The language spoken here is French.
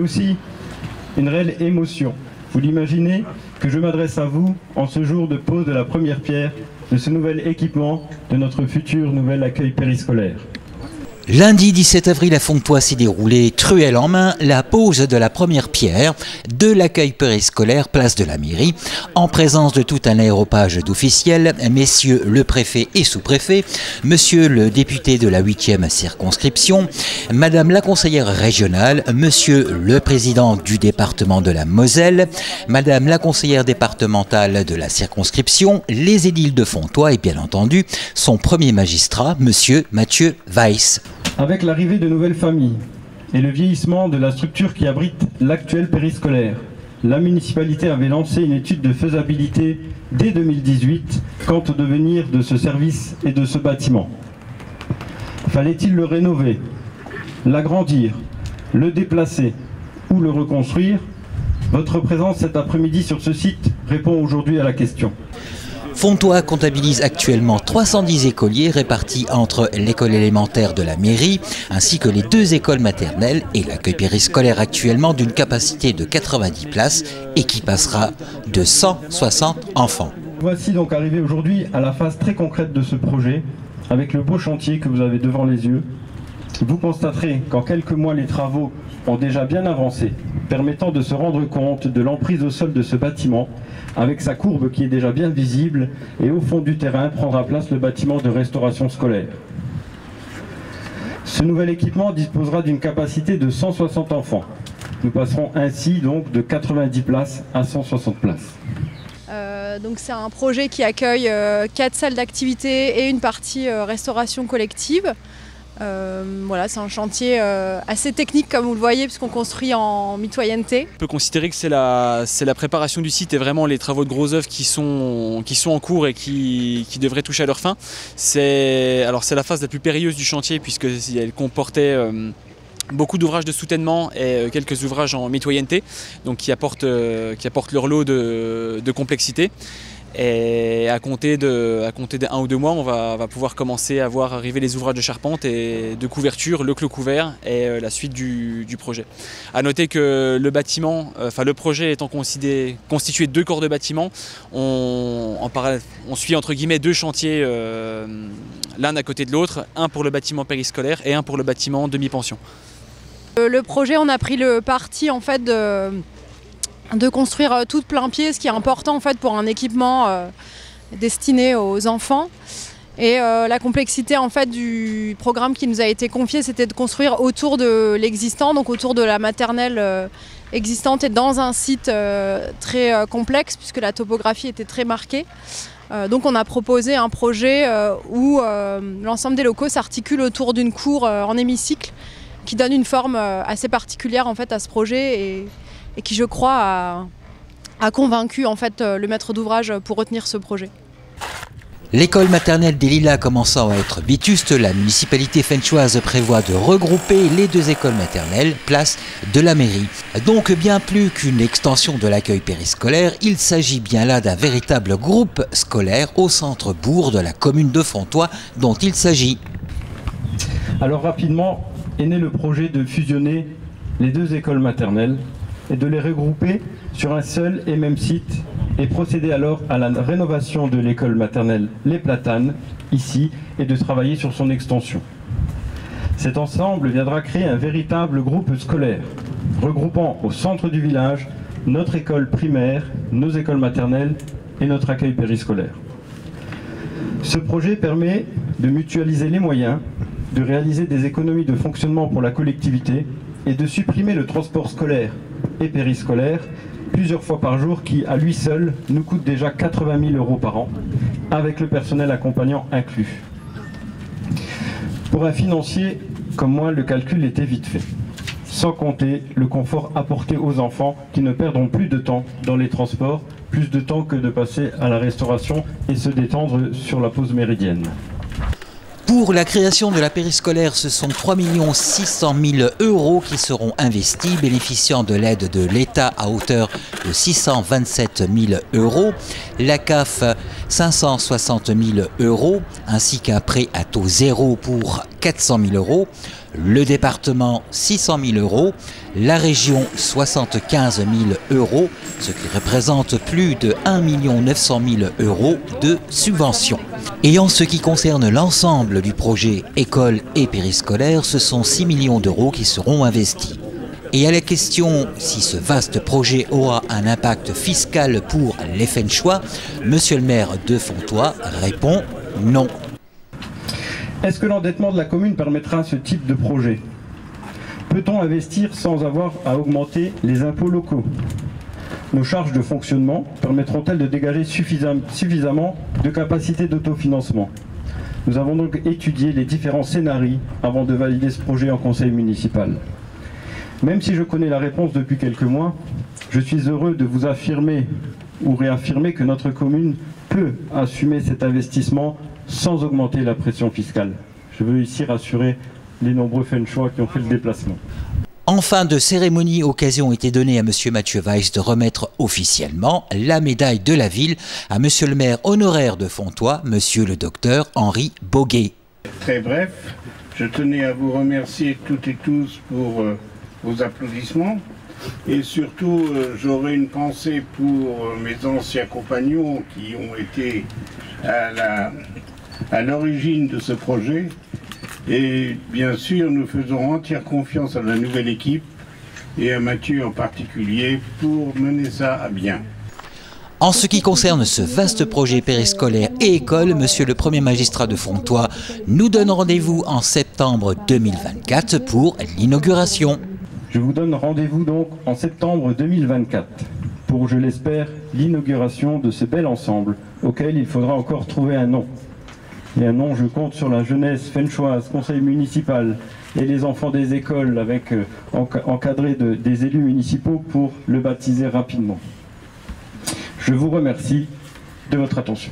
Aussi une réelle émotion. Vous l'imaginez que je m'adresse à vous en ce jour de pose de la première pierre de ce nouvel équipement de notre futur nouvel accueil périscolaire. Lundi 17 avril à Fontoy s'est déroulé, truelle en main, la pose de la première pierre de l'accueil périscolaire place de la mairie, en présence de tout un aéropage d'officiels, messieurs le préfet et sous-préfet, monsieur le député de la 8e circonscription, madame la conseillère régionale, monsieur le président du département de la Moselle, madame la conseillère départementale de la circonscription, les édiles de Fontoy et bien entendu son premier magistrat, monsieur Mathieu Weiss. Avec l'arrivée de nouvelles familles et le vieillissement de la structure qui abrite l'actuel périscolaire, la municipalité avait lancé une étude de faisabilité dès 2018 quant au devenir de ce service et de ce bâtiment. Fallait-il le rénover, l'agrandir, le déplacer ou le reconstruire? Votre présence cet après-midi sur ce site répond aujourd'hui à la question. Fontoy comptabilise actuellement 310 écoliers répartis entre l'école élémentaire de la mairie ainsi que les 2 écoles maternelles et l'accueil périscolaire actuellement d'une capacité de 90 places et qui passera de 160 enfants. Voici donc arrivé aujourd'hui à la phase très concrète de ce projet avec le beau chantier que vous avez devant les yeux. Vous constaterez qu'en quelques mois les travaux ont déjà bien avancé, permettant de se rendre compte de l'emprise au sol de ce bâtiment, avec sa courbe qui est déjà bien visible, et au fond du terrain prendra place le bâtiment de restauration scolaire. Ce nouvel équipement disposera d'une capacité de 160 enfants. Nous passerons ainsi donc de 90 places à 160 places. Donc c'est un projet qui accueille 4 salles d'activité et une partie restauration collective. Voilà, c'est un chantier assez technique comme vous le voyez puisqu'on construit en mitoyenneté. On peut considérer que c'est la préparation du site et vraiment les travaux de gros œuvres qui sont en cours et qui devraient toucher à leur fin. C'est la phase la plus périlleuse du chantier puisqu'elle comportait beaucoup d'ouvrages de soutènement et quelques ouvrages en mitoyenneté, donc qui apportent leur lot de complexité. Et à compter de 1 ou 2 mois, on va pouvoir commencer à voir arriver les ouvrages de charpente et de couverture, le clos couvert et la suite du projet. A noter que le bâtiment, le projet étant constitué de 2 corps de bâtiment, on suit entre guillemets 2 chantiers l'un à côté de l'autre, un pour le bâtiment périscolaire et un pour le bâtiment demi-pension. Le projet, on a pris le parti en fait de construire tout de plein pied, ce qui est important en fait pour un équipement destiné aux enfants. Et la complexité en fait du programme qui nous a été confié, c'était de construire autour de l'existant, donc autour de la maternelle existante et dans un site très complexe puisque la topographie était très marquée. Donc on a proposé un projet où l'ensemble des locaux s'articule autour d'une cour en hémicycle qui donne une forme assez particulière en fait à ce projet et qui, je crois, a convaincu en fait, le maître d'ouvrage pour retenir ce projet. L'école maternelle des Lilas commençant à être vétuste, la municipalité fenchoise prévoit de regrouper les 2 écoles maternelles, place de la mairie. Donc bien plus qu'une extension de l'accueil périscolaire, il s'agit bien là d'un véritable groupe scolaire au centre-bourg de la commune de Fontoy dont il s'agit. Alors rapidement est né le projet de fusionner les 2 écoles maternelles et de les regrouper sur un seul et même site et procéder alors à la rénovation de l'école maternelle Les Platanes, ici, et de travailler sur son extension. Cet ensemble viendra créer un véritable groupe scolaire, regroupant au centre du village notre école primaire, nos écoles maternelles et notre accueil périscolaire. Ce projet permet de mutualiser les moyens, de réaliser des économies de fonctionnement pour la collectivité et de supprimer le transport scolaire et périscolaire plusieurs fois par jour qui, à lui seul, nous coûte déjà 80 000 € par an, avec le personnel accompagnant inclus. Pour un financier comme moi, le calcul était vite fait. Sans compter le confort apporté aux enfants qui ne perdront plus de temps dans les transports, plus de temps que de passer à la restauration et se détendre sur la pause méridienne. Pour la création de la périscolaire, ce sont 3 600 000 € qui seront investis, bénéficiant de l'aide de l'État à hauteur de 627 000 €, la CAF 560 000 €, ainsi qu'un prêt à taux zéro pour 400 000 €, le département 600 000 €, la région 75 000 €, ce qui représente plus de 1 900 000 € de subventions. Et en ce qui concerne l'ensemble du projet école et périscolaire, ce sont 6 millions d'euros qui seront investis. Et à la question si ce vaste projet aura un impact fiscal pour les Fenchois, monsieur le maire de Fontoy répond non. Est-ce que l'endettement de la commune permettra ce type de projet? Peut-on investir sans avoir à augmenter les impôts locaux? Nos charges de fonctionnement permettront-elles de dégager suffisamment de capacité d'autofinancement? Nous avons donc étudié les différents scénarios avant de valider ce projet en conseil municipal. Même si je connais la réponse depuis quelques mois, je suis heureux de vous affirmer ou réaffirmer que notre commune peut assumer cet investissement sans augmenter la pression fiscale. Je veux ici rassurer les nombreux Fenchois qui ont fait le déplacement. En fin de cérémonie, occasion était donnée à monsieur Mathieu Weiss de remettre officiellement la médaille de la ville à monsieur le maire honoraire de Fontoy, monsieur le docteur Henri Boguet. Très bref, je tenais à vous remercier toutes et tous pour vos applaudissements. Et surtout, j'aurais une pensée pour mes anciens compagnons qui ont été à l'origine de ce projet. Et bien sûr, nous faisons entière confiance à la nouvelle équipe et à Mathieu en particulier pour mener ça à bien. En ce qui concerne ce vaste projet périscolaire et école, monsieur le premier magistrat de Fontoy nous donne rendez-vous en septembre 2024 pour l'inauguration. Je vous donne rendez-vous donc en septembre 2024 pour, je l'espère, l'inauguration de ce bel ensemble auquel il faudra encore trouver un nom. Et un nom, je compte sur la jeunesse fenchoise, conseil municipal et les enfants des écoles avec encadrés des élus municipaux pour le baptiser rapidement. Je vous remercie de votre attention.